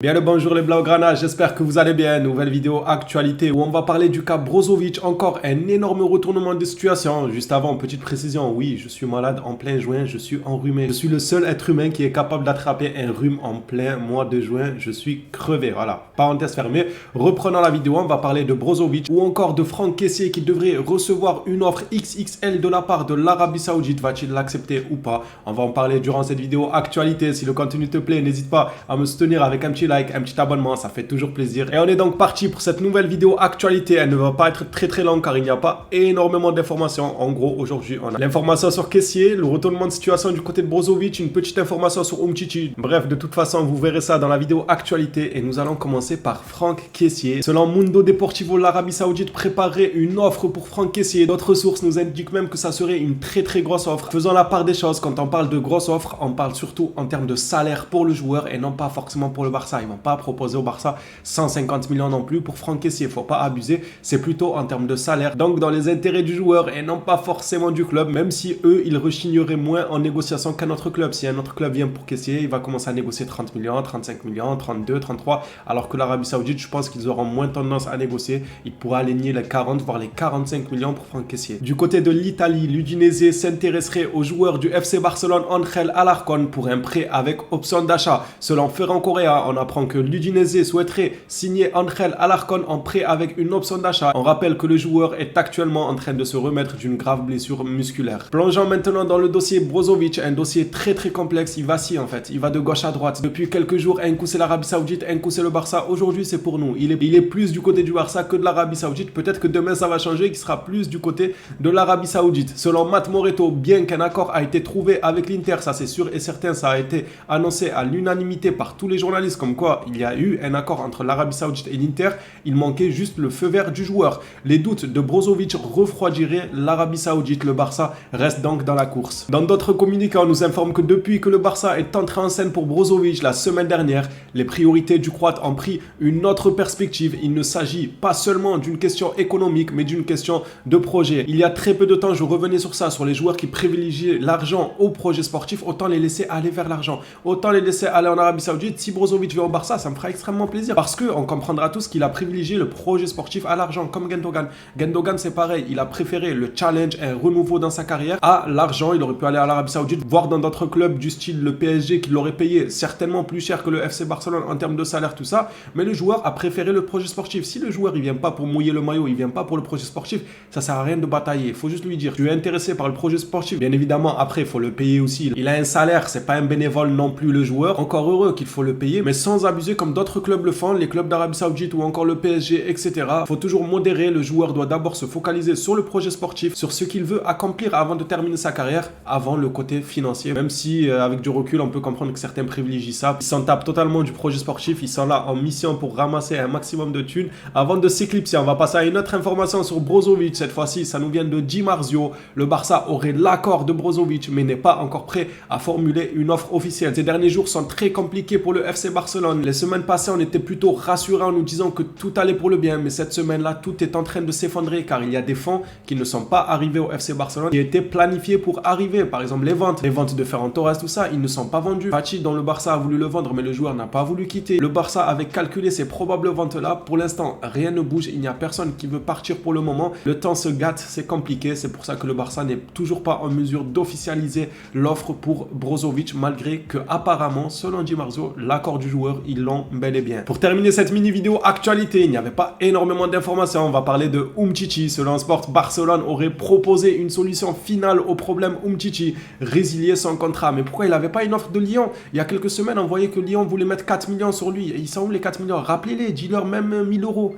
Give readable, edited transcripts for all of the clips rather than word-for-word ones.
Bien le bonjour les Blaugrana, j'espère que vous allez bien. Nouvelle vidéo actualité où on va parler du cas Brozovic. Encore un énorme retournement de situation. Juste avant, petite précision, oui, je suis malade en plein juin, je suis enrhumé. Je suis le seul être humain qui est capable d'attraper un rhume en plein mois de juin. Je suis crevé, voilà. Parenthèse fermée. Reprenons la vidéo, on va parler de Brozovic ou encore de Franck Kessié qui devrait recevoir une offre XXL de la part de l'Arabie Saoudite. Va-t-il l'accepter ou pas? On va en parler durant cette vidéo actualité. Si le contenu te plaît, n'hésite pas à me soutenir avec un petit like, un petit abonnement, ça fait toujours plaisir. Et on est donc parti pour cette nouvelle vidéo actualité. Elle ne va pas être très longue car il n'y a pas énormément d'informations. En gros, aujourd'hui, on a l'information sur Kessié, le retournement de situation du côté de Brozovic, une petite information sur Umtiti. Bref, de toute façon, vous verrez ça dans la vidéo actualité. Et nous allons commencer par Franck Kessié. Selon Mundo Deportivo, l'Arabie Saoudite préparait une offre pour Franck Kessié. D'autres sources nous indiquent même que ça serait une très grosse offre. Faisons la part des choses. Quand on parle de grosse offre, on parle surtout en termes de salaire pour le joueur et non pas forcément pour le Barça. Ils vont pas proposer au Barça 150 millions non plus pour Franck Kessié. Il ne faut pas abuser. C'est plutôt en termes de salaire. Donc dans les intérêts du joueur et non pas forcément du club, même si eux, ils rechigneraient moins en négociation qu'un autre club. Si un autre club vient pour Kessié, il va commencer à négocier 30 millions, 35 millions, 32, 33. Alors que l'Arabie Saoudite, je pense qu'ils auront moins tendance à négocier. Ils pourraient aligner les 40, voire les 45 millions pour Franck Kessié. Du côté de l'Italie, l'Udinese s'intéresserait au joueur du FC Barcelone, Ángel Alarcón, pour un prêt avec option d'achat. Selon Ferran Correa, on apprend que l'Udinese souhaiterait signer Ángel Alarcón en prêt avec une option d'achat. On rappelle que le joueur est actuellement en train de se remettre d'une grave blessure musculaire. Plongeons maintenant dans le dossier Brozovic, un dossier très complexe. Il vacille en fait, il va de gauche à droite. Depuis quelques jours, un coup c'est l'Arabie Saoudite, un coup c'est le Barça. Aujourd'hui c'est pour nous. Il est plus du côté du Barça que de l'Arabie Saoudite. Peut-être que demain ça va changer, qu'il sera plus du côté de l'Arabie Saoudite. Selon Matt Moretto, bien qu'un accord a été trouvé avec l'Inter, ça c'est sûr et certain, ça a été annoncé à l'unanimité par tous les journalistes comme quoi il y a eu un accord entre l'Arabie Saoudite et l'Inter, il manquait juste le feu vert du joueur. Les doutes de Brozovic refroidiraient l'Arabie Saoudite. Le Barça reste donc dans la course. Dans d'autres communiqués, on nous informe que depuis que le Barça est entré en scène pour Brozovic la semaine dernière, les priorités du Croate ont pris une autre perspective. Il ne s'agit pas seulement d'une question économique, mais d'une question de projet. Il y a très peu de temps, je revenais sur ça, sur les joueurs qui privilégient l'argent au projet sportif. Autant les laisser aller vers l'argent, autant les laisser aller en Arabie Saoudite. Si Brozovic vient au Barça, ça me fera extrêmement plaisir parce qu'on comprendra tous qu'il a privilégié le projet sportif à l'argent, comme Gundogan. Gundogan, c'est pareil, il a préféré le challenge, un renouveau dans sa carrière à l'argent. Il aurait pu aller à l'Arabie Saoudite, voire dans d'autres clubs du style le PSG qui l'aurait payé certainement plus cher que le FC Barcelone en termes de salaire, tout ça. Mais le joueur a préféré le projet sportif. Si le joueur il vient pas pour mouiller le maillot, il vient pas pour le projet sportif, ça sert à rien de batailler. Il faut juste lui dire, tu es intéressé par le projet sportif. Bien évidemment, après, il faut le payer aussi. Il a un salaire, c'est pas un bénévole non plus le joueur. Encore heureux qu'il faut le payer, mais sans abuser comme d'autres clubs le font, les clubs d'Arabie Saoudite ou encore le PSG, etc. Il faut toujours modérer. Le joueur doit d'abord se focaliser sur le projet sportif, sur ce qu'il veut accomplir avant de terminer sa carrière, avant le côté financier. Même si, avec du recul, on peut comprendre que certains privilégient ça. Ils s'en tapent totalement du projet sportif. Ils sont là en mission pour ramasser un maximum de thunes avant de s'éclipser. On va passer à une autre information sur Brozovic. Cette fois-ci, ça nous vient de Di Marzio. Le Barça aurait l'accord de Brozovic, mais n'est pas encore prêt à formuler une offre officielle. Ces derniers jours sont très compliqués pour le FC Barcelone. Les semaines passées, on était plutôt rassurés en nous disant que tout allait pour le bien, mais cette semaine-là, tout est en train de s'effondrer car il y a des fonds qui ne sont pas arrivés au FC Barcelone, qui étaient planifiés pour arriver. Par exemple, les ventes de Ferran Torres, tout ça, ils ne sont pas vendus. Fati, dont le Barça a voulu le vendre, mais le joueur n'a pas voulu quitter. Le Barça avait calculé ces probables ventes-là. Pour l'instant, rien ne bouge. Il n'y a personne qui veut partir pour le moment. Le temps se gâte, c'est compliqué. C'est pour ça que le Barça n'est toujours pas en mesure d'officialiser l'offre pour Brozovic, malgré que apparemment, selon Di Marzio, l'accord du joueur, ils l'ont bel et bien. Pour terminer cette mini-vidéo actualité, il n'y avait pas énormément d'informations. On va parler de Umtiti. Selon Sport, Barcelone aurait proposé une solution finale au problème Umtiti, résilier son contrat. Mais pourquoi il n'avait pas une offre de Lyon? Il y a quelques semaines, on voyait que Lyon voulait mettre 4 millions sur lui. Et ils sont où les 4 millions? Rappelez-les, dis-leur même 1000 euros.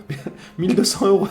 1200 euros.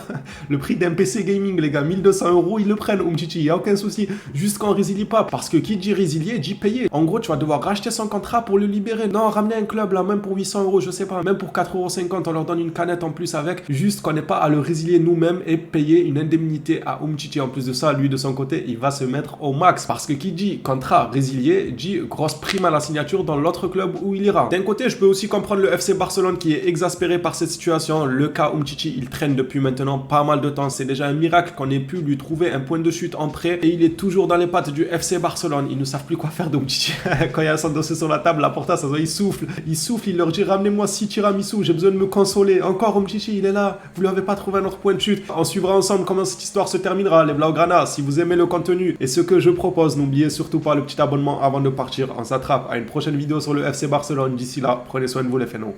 Le prix d'un PC gaming, les gars. 1200 euros, ils le prennent, Umtiti. Il n'y a aucun souci. Juste qu'on ne résilie pas. Parce que qui dit résilier, dit payer. En gros, tu vas devoir racheter son contrat pour le libérer. Non, ramener un club là, même pour 800 euros, je sais pas. Même pour 4,50 €, on leur donne une canette en plus avec. Juste qu'on n'ait pas à le résilier nous-mêmes et payer une indemnité à Umtiti. En plus de ça, lui de son côté, il va se mettre au max. Parce que qui dit contrat résilié, dit grosse prime à la signature dans l'autre club où il ira. D'un côté, je peux aussi comprendre le FC Barcelone qui est exaspéré par cette situation. Le cas Umtiti, il traîne depuis maintenant pas mal de temps. C'est déjà un miracle qu'on ait pu lui trouver un point de chute en prêt. Et il est toujours dans les pattes du FC Barcelone. Ils ne savent plus quoi faire d'Umtiti. Quand il y a son dossier sur la table, la Porta, ça il souffle, il leur dit ramenez-moi 6 tiramisu, j'ai besoin de me consoler. Encore Umchichi, il est là, vous lui avez pas trouvé un autre point de chute. On suivra ensemble comment cette histoire se terminera, les Blaugrana. Si vous aimez le contenu et ce que je propose, n'oubliez surtout pas le petit abonnement avant de partir. On s'attrape à une prochaine vidéo sur le FC Barcelone. D'ici là, prenez soin de vous les phénos.